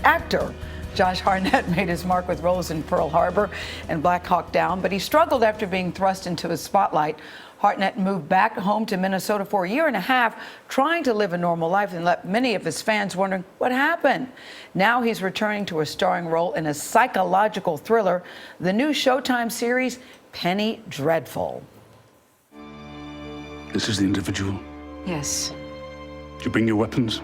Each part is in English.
actor. Josh Hartnett made his mark with roles in Pearl Harbor and Black Hawk Down, but he struggled after being thrust into a spotlight. Hartnett moved back home to Minnesota for a year and a half, trying to live a normal life, and left many of his fans wondering what happened. Now he's returning to a starring role in a psychological thriller, the new Showtime series, Penny Dreadful. This is the individual. Yes. Did you bring your weapons?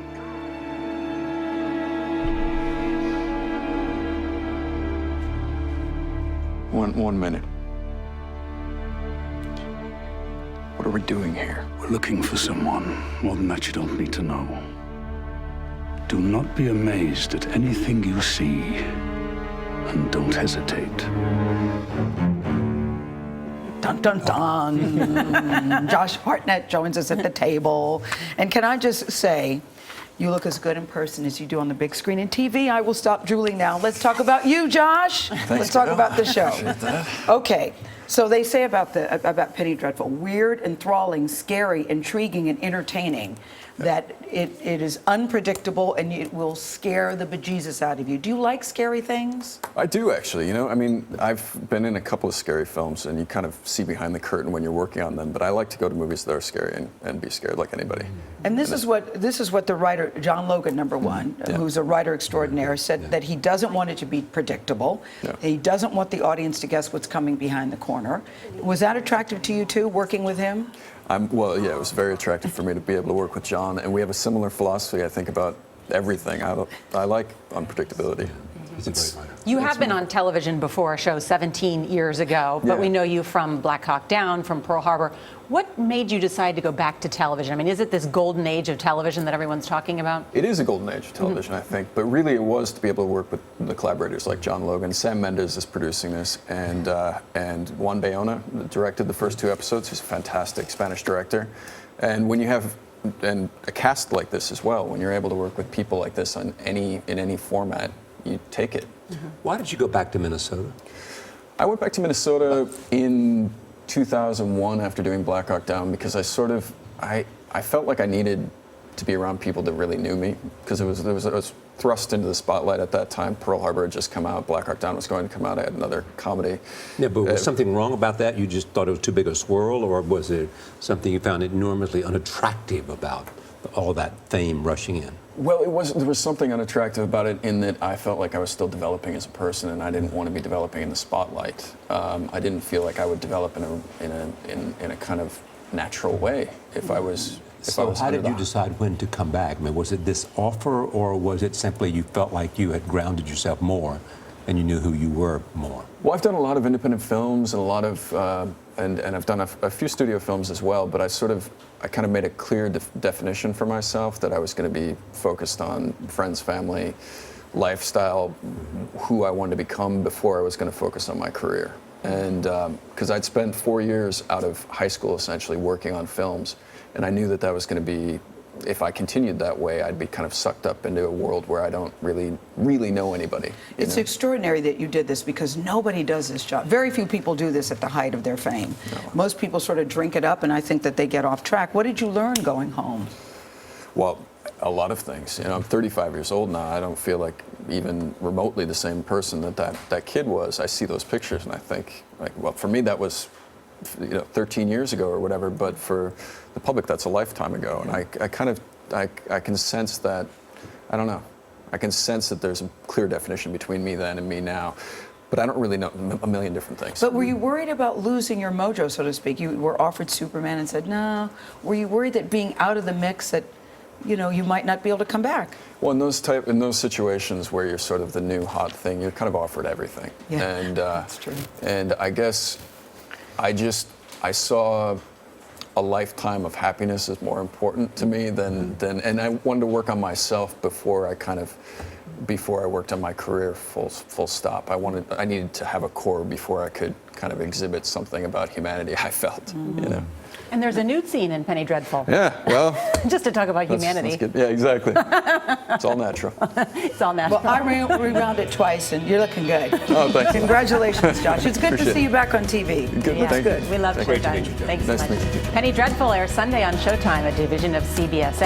One minute. What are we doing here? We're looking for someone. More than that, you don't need to know. Do not be amazed at anything you see, and don't hesitate. Dun, dun, dun. Josh Hartnett joins us at the table. And can I just say, you look as good in person as you do on the big screen and TV. I will stop drooling now. Let's talk about you, Josh. Let's talk about the show. Okay. So they say about Penny Dreadful, weird, enthralling, scary, intriguing, and entertaining. That it is unpredictable and it will scare the bejesus out of you. Do you like scary things? I do, actually. You know, I mean, I've been in a couple of scary films, and you kind of see behind the curtain when you're working on them. But I like to go to movies that are scary and be scared like anybody. And this is what the writer John Logan, number one, who's a writer extraordinaire, said that he doesn't want it to be predictable. No. He doesn't want the audience to guess what's coming behind the corner. Was that attractive to you too, working with him? Well, yeah, it was very attractive for me to be able to work with John, and we have a similar philosophy, I think, about everything. I like unpredictability. He's a great writer. You have been on television before a show 17 years ago, but we know you from Black Hawk Down, from Pearl Harbor. What made you decide to go back to television? I mean, is it this golden age of television that everyone's talking about? It is a golden age of television, I think, but really it was to be able to work with the collaborators like John Logan. Sam Mendes is producing this, and Juan Bayona directed the first 2 episodes. He's a fantastic Spanish director. And when you have a cast like this as well, when you're able to work with people like this in any format, you take it. Why did you go back to Minnesota? I went back to Minnesota in 2001 after doing Black Hawk Down because I felt like I needed to be around people that really knew me because I was thrust into the spotlight at that time. Pearl Harbor had just come out, Black Hawk Down was going to come out, I had another comedy. Yeah, but was something wrong about that? You just thought it was too big a swirl, or was it something you found enormously unattractive about all that fame rushing in? Well, there was something unattractive about it in that I felt like I was still developing as a person, and I didn't want to be developing in the spotlight. I didn't feel like I would develop in a kind of natural way if I was. So how did you decide when to come back? I mean, was it this offer, or was it simply you felt like you had grounded yourself more and you knew who you were more? Well, I've done a lot of independent films and a lot of, and I've done a few studio films as well, but I kind of made a clear definition for myself that I was going to be focused on friends, family, lifestyle, who I wanted to become before I was going to focus on my career. And because I'd spent 4 years out of high school essentially working on films, and I knew that was going to be, if I continued that way, I'd be kind of sucked up into a world where I don't really know anybody. It's extraordinary that you did this because nobody does this job. Very few people do this at the height of their fame. No. Most people sort of drink it up, and I think that they get off track. What did you learn going home? Well, a lot of things. You know, I'm 35 years old now. I don't feel like even remotely the same person that kid was. I see those pictures and I think, like, well, for me that was 13 years ago or whatever, but for the public that's a lifetime ago. And I can sense that, I don't know, I can sense that there's a clear definition between me then and me now. But I don't really know a million different things. But were you worried about losing your mojo, so to speak? You were offered Superman and said no. Were you worried that being out of the mix that, you might not be able to come back? Well, in those situations where you're sort of the new hot thing, you're kind of offered everything. Yeah, and that's true. And I guess I saw a lifetime of happiness as more important to me than and I wanted to work on myself before I worked on my career full stop. I needed to have a core before I could kind of exhibit something about humanity, I felt, And there's a nude scene in Penny Dreadful. Yeah, well. Just to talk about humanity. That's good. Yeah, exactly. It's all natural. It's all natural. Well, I rewound it twice, and you're looking good. Oh, thank you. Congratulations, Josh. It's good to see you back on TV. Good. Yeah, Thank good. you. We love Thank you. Showtime. Thanks so Nice much. to meet you. Penny Dreadful airs Sunday on Showtime, a division of CBS.